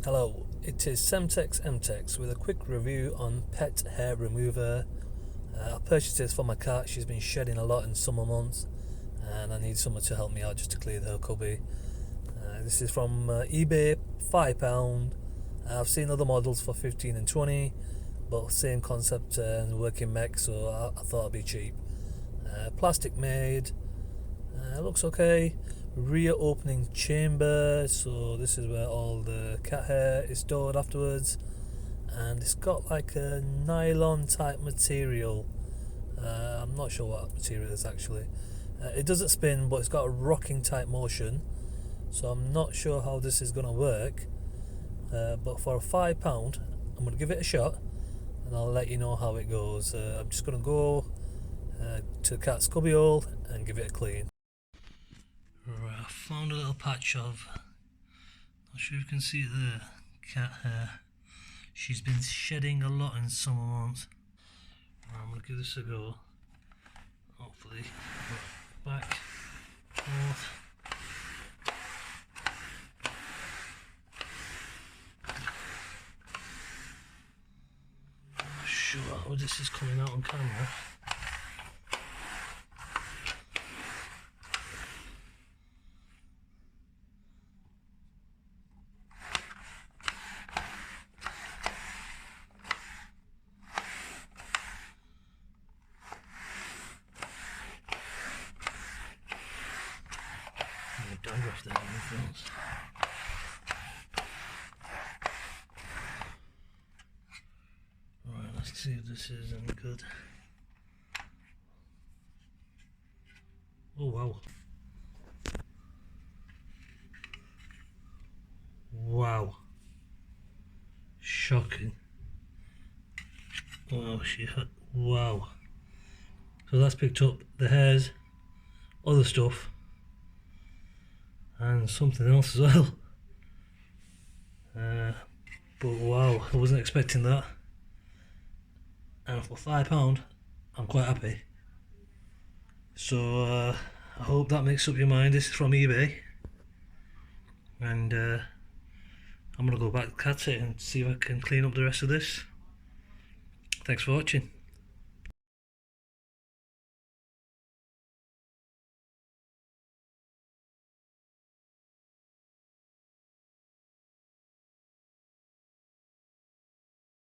Hello, it is Semtex MTEX with a quick review on pet hair remover. I purchased this for my cat. She's been shedding a lot in summer months and I need someone to help me out just to clear her cubby. This is from eBay, £5. I've seen other models for 15 and 20, but same concept and working mech, so I thought it'd be cheap. Plastic made, looks okay. Rear opening chamber, so this is where all the cat hair is stored afterwards, and it's got like a nylon type material. I'm not sure what material it is actually. It doesn't spin, but it's got a rocking type motion, so I'm not sure how this is going to work, but for £5 I'm going to give it a shot and I'll let you know how it goes. I'm just going to go to the cat's cubby hole and give it a clean. Right, I found a little patch of, not sure if you can see it there, cat hair. She's been shedding a lot in summer months. Right, I'm going to give this a go. Hopefully, back, forth. I'm not sure how this is coming out on camera. Dandruff there in the front. Right, let's see if this is any good. Oh wow. Wow. Shocking. Wow, wow. So that's picked up the hairs, other stuff, and something else as well. But wow, I wasn't expecting that. And for £5 I'm quite happy. So I hope that makes up your mind. This is from eBay, and I'm gonna go back to cat it and see if I can clean up the rest of this. Thanks for watching.